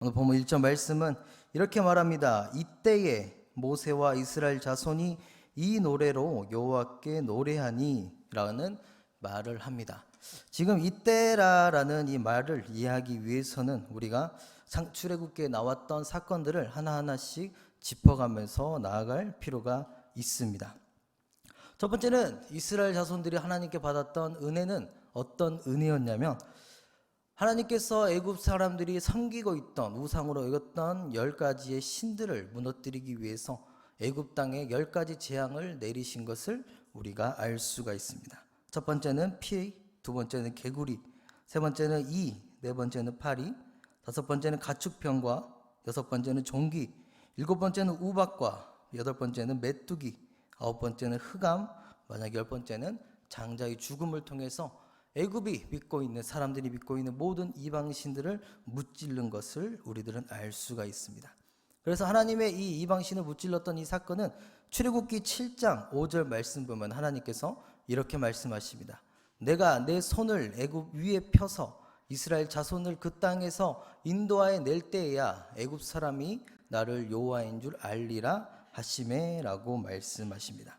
오늘 본문 1절 말씀은 이렇게 말합니다. 이때에 모세와 이스라엘 자손이 이 노래로 여호와께 노래하니 라는 말을 합니다. 지금 이때라라는 이 말을 이해하기 위해서는 우리가 출애굽기에 나왔던 사건들을 하나하나씩 짚어가면서 나아갈 필요가 있습니다. 첫 번째는 이스라엘 자손들이 하나님께 받았던 은혜는 어떤 은혜였냐면, 하나님께서 애굽 사람들이 섬기고 있던 우상으로 여겼던 10가지의 신들을 무너뜨리기 위해서 애굽 땅에 10가지 재앙을 내리신 것을 우리가 알 수가 있습니다. 첫 번째는 피, 두 번째는 개구리, 세 번째는 이, 네 번째는 파리, 다섯 번째는 가축병과, 여섯 번째는 종기, 일곱 번째는 우박과, 여덟 번째는 메뚜기, 아홉 번째는 흑암, 만약 열 번째는 장자의 죽음을 통해서 애굽이 믿고 있는 사람들이 믿고 있는 모든 이방 신들을 무찔른 것을 우리들은 알 수가 있습니다. 그래서 하나님의 이 이방 신을 무찔렀던 이 사건은 출애굽기 7장 5절 말씀 보면 하나님께서 이렇게 말씀하십니다. 내가 내 손을 애굽 위에 펴서 이스라엘 자손을 그 땅에서 인도하여 낼 때에야 애굽 사람이 나를 여호와인 줄 알리라 하시매라고 말씀하십니다.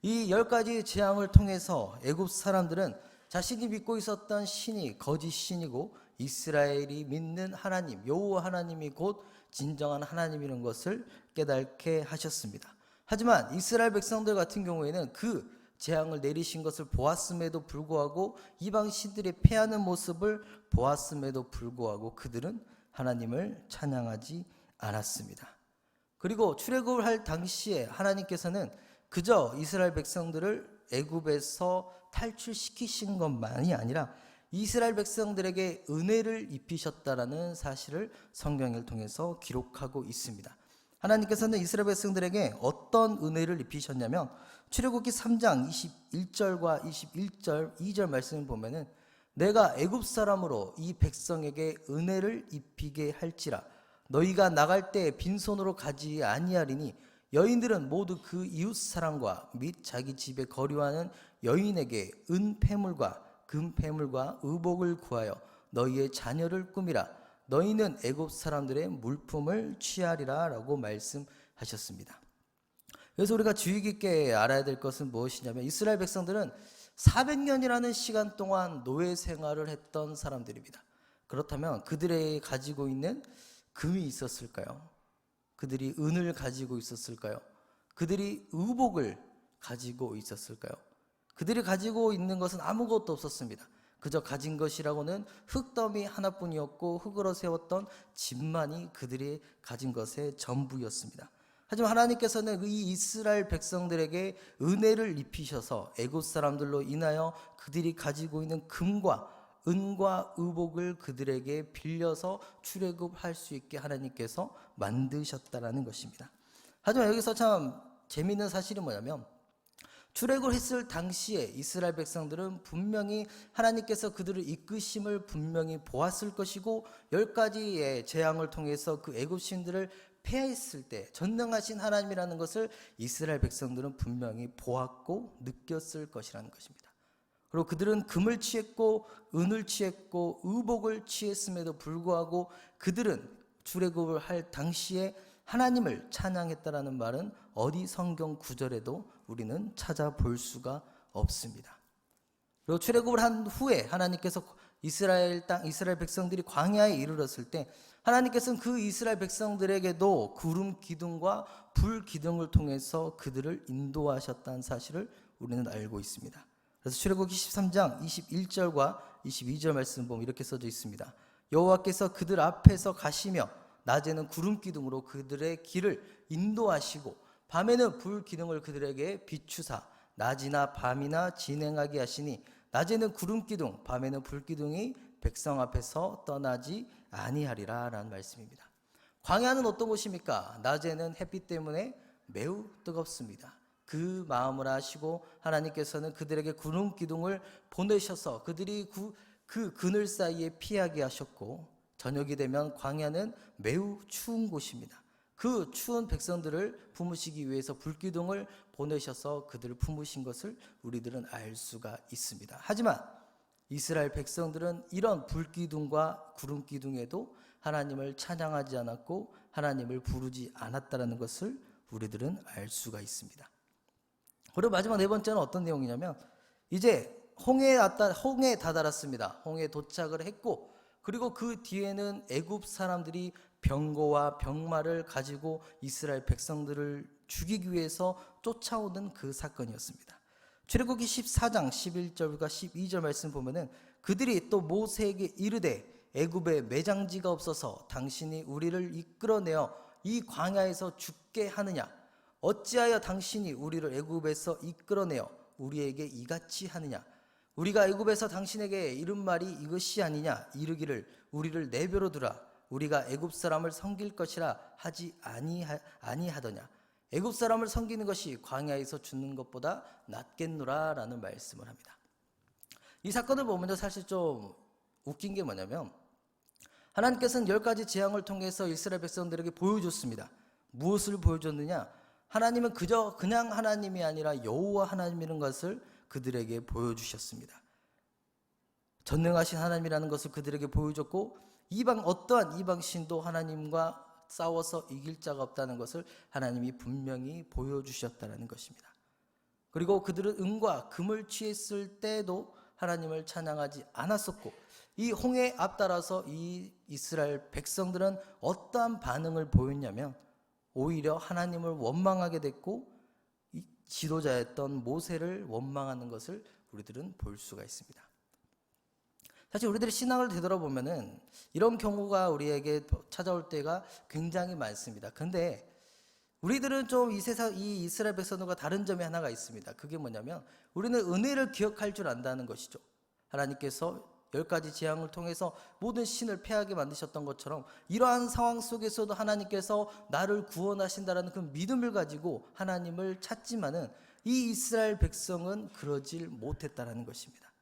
이 10가지 재앙을 통해서 애굽 사람들은 자신이 믿고 있었던 신이 거짓 신이고 이스라엘이 믿는 하나님 여호와 하나님이 곧 진정한 하나님이라는 것을 깨닫게 하셨습니다. 하지만 이스라엘 백성들 같은 경우에는 그 재앙을 내리신 것을 보았음에도 불구하고 이방 신들이 패하는 모습을 보았음에도 불구하고 그들은 하나님을 찬양하지 않았습니다. 그리고 출애굽을 할 당시에 하나님께서는 그저 이스라엘 백성들을 애굽에서 탈출시키신 것만이 아니라 이스라엘 백성들에게 은혜를 입히셨다라는 사실을 성경을 통해서 기록하고 있습니다. 하나님께서는 이스라엘 백성들에게 어떤 은혜를 입히셨냐면 출애굽기 3장 21절과 21절 2절 말씀을 보면은 내가 애굽 사람으로 이 백성에게 은혜를 입히게 할지라 너희가 나갈 때 빈손으로 가지 아니하리니 여인들은 모두 그 이웃 사람과 및 자기 집에 거류하는 여인에게 은폐물과 금폐물과 의복을 구하여 너희의 자녀를 꾸미라. 너희는 애굽 사람들의 물품을 취하리라 라고 말씀하셨습니다. 그래서 우리가 주의 깊게 알아야 될 것은 무엇이냐면 이스라엘 백성들은 400년이라는 시간 동안 노예 생활을 했던 사람들입니다. 그렇다면 그들이 가지고 있는 금이 있었을까요? 그들이 은을 가지고 있었을까요? 그들이 의복을 가지고 있었을까요? 그들이 가지고 있는 것은 아무것도 없었습니다. 그저 가진 것이라고는 흙더미 하나뿐이었고 흙으로 세웠던 집만이 그들이 가진 것의 전부였습니다. 하지만 하나님께서는 이 이스라엘 백성들에게 은혜를 입히셔서 애굽 사람들로 인하여 그들이 가지고 있는 금과 은과 의복을 그들에게 빌려서 출애굽할 수 있게 하나님께서 만드셨다라는 것입니다. 하지만 여기서 참 재미있는 사실이 뭐냐면 출애굽을 했을 당시에 이스라엘 백성들은 분명히 하나님께서 그들을 이끄심을 분명히 보았을 것이고 10가지의 재앙을 통해서 그 애굽 신들을 패했을 때 전능하신 하나님이라는 것을 이스라엘 백성들은 분명히 보았고 느꼈을 것이라는 것입니다. 그리고 그들은 금을 취했고 은을 취했고 의복을 취했음에도 불구하고 그들은 출애굽을 할 당시에 하나님을 찬양했다라는 말은 어디 성경 구절에도 우리는 찾아볼 수가 없습니다. 그리고 출애굽을 한 후에 하나님께서 이스라엘 백성들이 광야에 이르렀을 때 하나님께서는 그 이스라엘 백성들에게도 구름 기둥과 불 기둥을 통해서 그들을 인도하셨다는 사실을 우리는 알고 있습니다. 그래서 출애굽기 13장 21절과 22절 말씀 보면 이렇게 써져 있습니다. 여호와께서 그들 앞에서 가시며 낮에는 구름 기둥으로 그들의 길을 인도하시고 밤에는 불 기둥을 그들에게 비추사 낮이나 밤이나 진행하게 하시니 낮에는 구름 기둥 밤에는 불 기둥이 백성 앞에서 떠나지 아니하리라 라는 말씀입니다. 광야는 어떤 곳입니까? 낮에는 햇빛 때문에 매우 뜨겁습니다. 그 마음을 아시고 하나님께서는 그들에게 구름 기둥을 보내셔서 그들이 그 그늘 사이에 피하게 하셨고 저녁이 되면 광야는 매우 추운 곳입니다. 그 추운 백성들을 품으시기 위해서 불기둥을 보내셔서 그들을 품으신 것을 우리들은 알 수가 있습니다. 하지만 이스라엘 백성들은 이런 불기둥과 구름기둥에도 하나님을 찬양하지 않았고 하나님을 부르지 않았다라는 것을 우리들은 알 수가 있습니다. 그리고 마지막 네 번째는 어떤 내용이냐면 이제 홍해에 다다랐습니다. 홍해에 도착을 했고 그리고 그 뒤에는 애굽 사람들이 병거와 병마를 가지고 이스라엘 백성들을 죽이기 위해서 쫓아오는 그 사건이었습니다. 출애굽기 14장 11절과 12절 말씀 보면은 그들이 또 모세에게 이르되 애굽에 매장지가 없어서 당신이 우리를 이끌어내어 이 광야에서 죽게 하느냐 어찌하여 당신이 우리를 애굽에서 이끌어내어 우리에게 이같이 하느냐 우리가 애굽에서 당신에게 이른 말이 이것이 아니냐 이르기를 우리를 내버려 두라 우리가 애굽 사람을 섬길 것이라 하지 아니하더냐 애굽 사람을 섬기는 것이 광야에서 죽는 것보다 낫겠노라 라는 말씀을 합니다. 이 사건을 보면 사실 좀 웃긴 게 뭐냐면 하나님께서는 10가지 재앙을 통해서 이스라엘 백성들에게 보여줬습니다. 무엇을 보여줬느냐 하나님은 그냥 하나님이 아니라 여호와 하나님이라는 것을 그들에게 보여주셨습니다. 전능하신 하나님이라는 것을 그들에게 보여줬고 어떠한 이방 신도 하나님과 싸워서 이길 자가 없다는 것을 하나님이 분명히 보여주셨다는 것입니다. 그리고 그들은 은과 금을 취했을 때도 하나님을 찬양하지 않았었고 이 홍해 앞따라서 이 이스라엘 백성들은 어떠한 반응을 보였냐면 오히려 하나님을 원망하게 됐고 지도자였던 모세를 원망하는 것을 우리들은 볼 수가 있습니다. 사실 우리들의 신앙을 되돌아보면은 이런 경우가 우리에게 찾아올 때가 굉장히 많습니다. 근데 우리들은 좀 이 이스라엘 백성들과 다른 점이 하나가 있습니다. 그게 뭐냐면 우리는 은혜를 기억할 줄 안다는 것이죠. 하나님께서 10가지 재앙을 통해서 모든 신을 패하게 만드셨던 것처럼 이러한 상황 속에서도 하나님께서 나를 구원하신다라는 그 믿음을 가지고 하나님을 찾지만은 이 이스라엘 백성은 그러질 못했다라는 것입니다.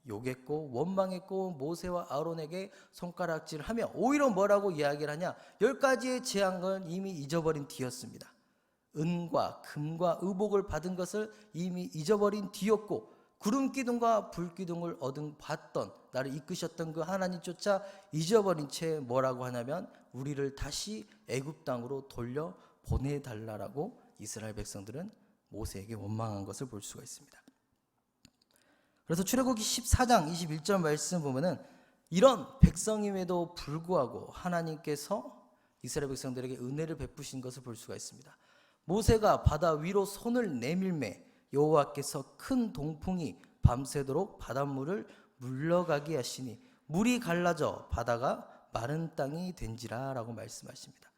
욕했고 원망했고 모세와 아론에게 손가락질을 하며 오히려 뭐라고 이야기를 하냐 10가지의 재앙을 이미 잊어버린 뒤였습니다. 은과 금과 의복을 받은 것을 이미 잊어버린 뒤였고 구름 기둥과 불 기둥을 받던 나를 이끄셨던 그 하나님조차 잊어버린 채 뭐라고 하냐면 우리를 다시 애굽 땅으로 돌려 보내달라라고 이스라엘 백성들은 모세에게 원망한 것을 볼 수가 있습니다. 그래서 출애굽기 14장 21절 말씀 보면은 이런 백성임에도 불구하고 하나님께서 이스라엘 백성들에게 은혜를 베푸신 것을 볼 수가 있습니다. 모세가 바다 위로 손을 내밀매 여호와께서 큰 동풍이 밤새도록 바닷물을 물러가게 하시니 물이 갈라져 바다가 마른 땅이 된지라 라고 말씀하십니다.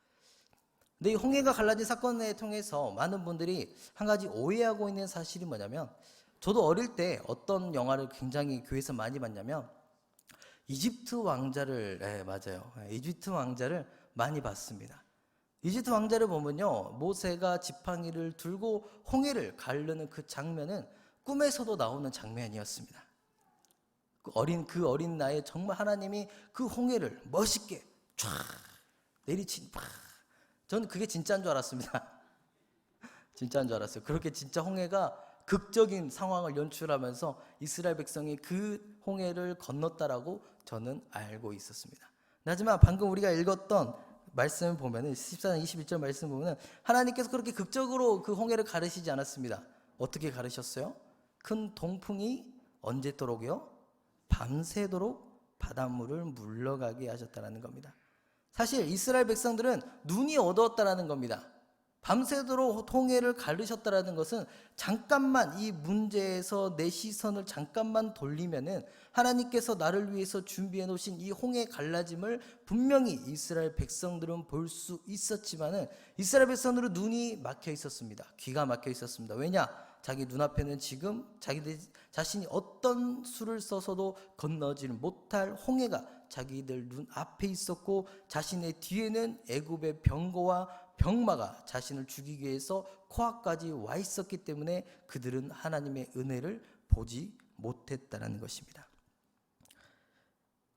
근데 이 홍해가 갈라진 사건을 통해서 많은 분들이 한 가지 오해하고 있는 사실이 뭐냐면 저도 어릴 때 어떤 영화를 굉장히 교회에서 많이 봤냐면 이집트 왕자를 많이 봤습니다. 이집트 왕자를 보면요 모세가 지팡이를 들고 홍해를 가르는 그 장면은 꿈에서도 나오는 장면이었습니다. 그 어린 나이에 정말 하나님이 그 홍해를 멋있게 쫙 내리친 저는 그게 진짜인 줄 알았습니다. 진짜인 줄 알았어요. 그렇게 진짜 홍해가 극적인 상황을 연출하면서 이스라엘 백성이 그 홍해를 건넜다라고 저는 알고 있었습니다. 하지만 방금 우리가 읽었던 말씀을 보면은 14장 21절 말씀 보면은 하나님께서 그렇게 극적으로 그 홍해를 가르시지 않았습니다. 어떻게 가르셨어요? 큰 동풍이 언제도록이요? 밤새도록 바닷물을 물러가게 하셨다는 겁니다. 사실 이스라엘 백성들은 눈이 어두웠다라는 겁니다. 밤새도록 홍해를 가르셨다라는 것은 잠깐만 이 문제에서 내 시선을 잠깐만 돌리면은 하나님께서 나를 위해서 준비해 놓으신 이 홍해 갈라짐을 분명히 이스라엘 백성들은 볼 수 있었지만은 이스라엘 백성들은 눈이 막혀 있었습니다. 귀가 막혀 있었습니다. 왜냐? 자기 눈앞에는 지금 자기들 자신이 어떤 수를 써서도 건너지를 못할 홍해가 자기들 눈 앞에 있었고 자신의 뒤에는 애굽의 병거와 병마가 자신을 죽이기 위해서 코앞까지 와 있었기 때문에 그들은 하나님의 은혜를 보지 못했다는 것입니다.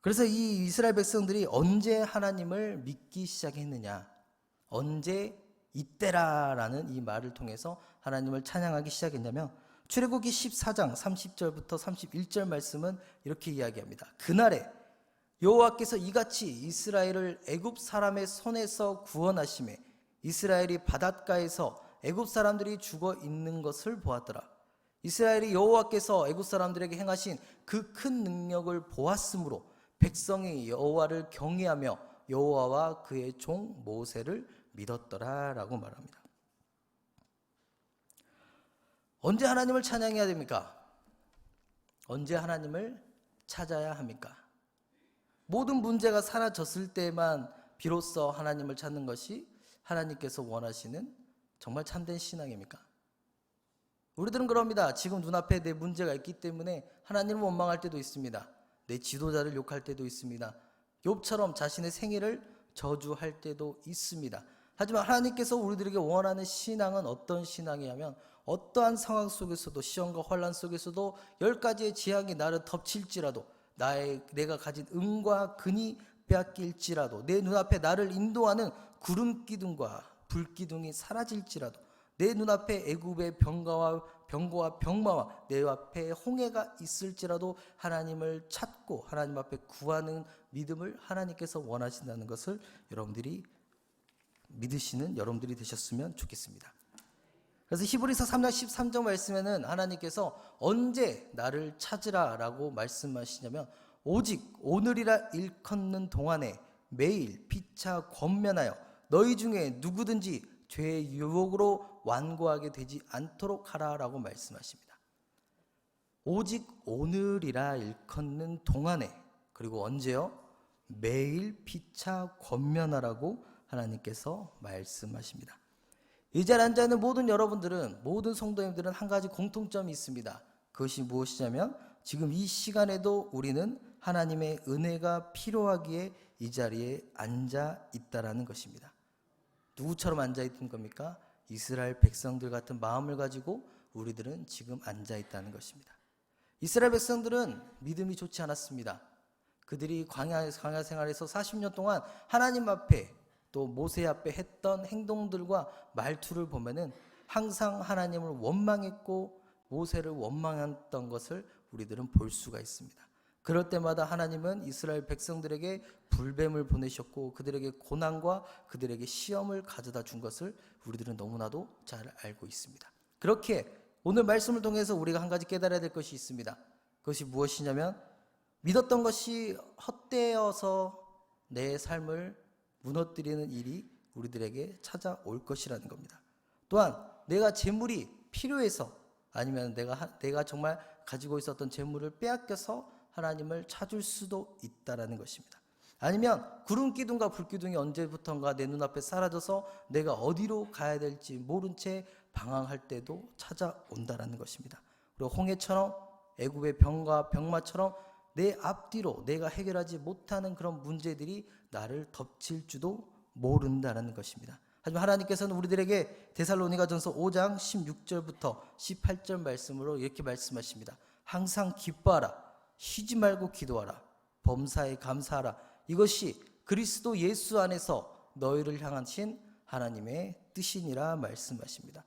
그래서 이 이스라엘 백성들이 언제 하나님을 믿기 시작했느냐, 언제 이때라라는 이 말을 통해서 하나님을 찬양하기 시작했냐면 출애굽기 14장 30절부터 31절 말씀은 이렇게 이야기합니다. 그날에 여호와께서 이같이 이스라엘을 애굽 사람의 손에서 구원하심에 이스라엘이 바닷가에서 애굽 사람들이 죽어 있는 것을 보았더라. 이스라엘이 여호와께서 애굽 사람들에게 행하신 그 큰 능력을 보았으므로 백성이 여호와를 경외하며 여호와와 그의 종 모세를 믿었더라라고 말합니다. 언제 하나님을 찬양해야 됩니까? 언제 하나님을 찾아야 합니까? 모든 문제가 사라졌을 때만 비로소 하나님을 찾는 것이 하나님께서 원하시는 정말 참된 신앙입니까? 우리들은 그럽니다. 지금 눈앞에 내 문제가 있기 때문에 하나님을 원망할 때도 있습니다. 내 지도자를 욕할 때도 있습니다. 욥처럼 자신의 생애를 저주할 때도 있습니다. 하지만 하나님께서 우리들에게 원하는 신앙은 어떤 신앙이냐면 어떠한 상황 속에서도 시험과 환난 속에서도 10가지의 재앙이 나를 덮칠지라도 내가 가진 음과 근이 빼앗길지라도 내 눈앞에 나를 인도하는 구름 기둥과 불 기둥이 사라질지라도 내 눈앞에 애굽의 병거와 병마와 내 앞에 홍해가 있을지라도 하나님을 찾고 하나님 앞에 구하는 믿음을 하나님께서 원하신다는 것을 여러분들이 믿으시는 여러분들이 되셨으면 좋겠습니다. 그래서 히브리서 3장 13절 말씀에는 하나님께서 언제 나를 찾으라 라고 말씀하시냐면 오직 오늘이라 일컫는 동안에 매일 피차 권면하여 너희 중에 누구든지 죄의 유혹으로 완고하게 되지 않도록 하라라고 말씀하십니다. 오직 오늘이라 일컫는 동안에 그리고 언제요? 매일 피차 권면하라고 하나님께서 말씀하십니다. 이 자리에 앉아있는 모든 여러분들은 모든 성도님들은 한 가지 공통점이 있습니다. 그것이 무엇이냐면 지금 이 시간에도 우리는 하나님의 은혜가 필요하기에 이 자리에 앉아 있다라는 것입니다. 누구처럼 앉아있는 겁니까? 이스라엘 백성들 같은 마음을 가지고 우리들은 지금 앉아있다는 것입니다. 이스라엘 백성들은 믿음이 좋지 않았습니다. 그들이 광야 생활에서 40년 동안 하나님 앞에 또 모세 앞에 했던 행동들과 말투를 보면은 항상 하나님을 원망했고 모세를 원망했던 것을 우리들은 볼 수가 있습니다. 그럴 때마다 하나님은 이스라엘 백성들에게 불뱀을 보내셨고 그들에게 고난과 그들에게 시험을 가져다 준 것을 우리들은 너무나도 잘 알고 있습니다. 그렇게 오늘 말씀을 통해서 우리가 한 가지 깨달아야 될 것이 있습니다. 그것이 무엇이냐면 믿었던 것이 헛되어서 내 삶을 무너뜨리는 일이 우리들에게 찾아올 것이라는 겁니다. 또한 내가 재물이 필요해서 아니면 내가 정말 가지고 있었던 재물을 빼앗겨서 하나님을 찾을 수도 있다라는 것입니다. 아니면 구름 기둥과 불 기둥이 언제부턴가 내 눈앞에 사라져서 내가 어디로 가야 될지 모른 채 방황할 때도 찾아온다라는 것입니다. 그리고 홍해처럼 애굽의 병과 병마처럼 내 앞뒤로 내가 해결하지 못하는 그런 문제들이 나를 덮칠 줄도 모른다는 것입니다. 하지만 하나님께서는 우리들에게 데살로니가전서 5장 16절부터 18절 말씀으로 이렇게 말씀하십니다. 항상 기뻐하라. 쉬지 말고 기도하라. 범사에 감사하라. 이것이 그리스도 예수 안에서 너희를 향하신 하나님의 뜻이니라 말씀하십니다.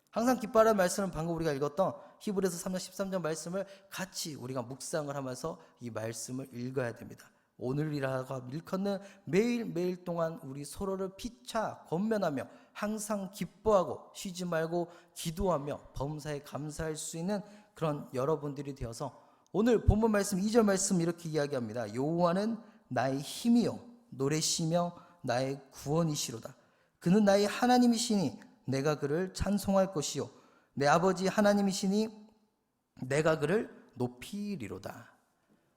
항상 기뻐하라는 말씀은 방금 우리가 읽었던 히브리서 3장 13절 말씀을 같이 우리가 묵상을 하면서 이 말씀을 읽어야 됩니다. 오늘이라가 일컫는 매일매일 동안 우리 서로를 피차 권면하며 항상 기뻐하고 쉬지 말고 기도하며 범사에 감사할 수 있는 그런 여러분들이 되어서 오늘 본문 말씀 2절 말씀 이렇게 이야기합니다. 여호와는 나의 힘이요 노래시며 나의 구원이시로다. 그는 나의 하나님이시니 내가 그를 찬송할 것이요 내 아버지 하나님이시니 내가 그를 높이리로다.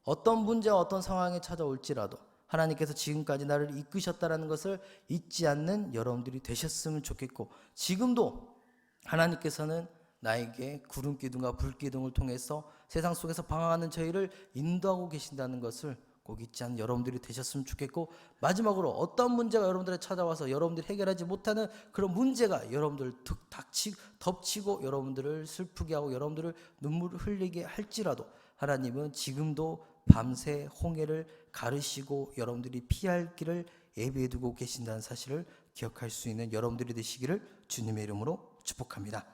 어떤 문제와 어떤 상황에 찾아올지라도 하나님께서 지금까지 나를 이끄셨다는 것을 잊지 않는 여러분들이 되셨으면 좋겠고 지금도 하나님께서는 나에게 구름 기둥과 불 기둥을 통해서 세상 속에서 방황하는 저희를 인도하고 계신다는 것을 꼭 잊지 않는 여러분들이 되셨으면 좋겠고 마지막으로 어떤 문제가 여러분들에 찾아와서 여러분들이 해결하지 못하는 그런 문제가 여러분들을 덮치고 여러분들을 슬프게 하고 여러분들을 눈물을 흘리게 할지라도 하나님은 지금도 밤새 홍해를 가르시고 여러분들이 피할 길을 예비해 두고 계신다는 사실을 기억할 수 있는 여러분들이 되시기를 주님의 이름으로 축복합니다.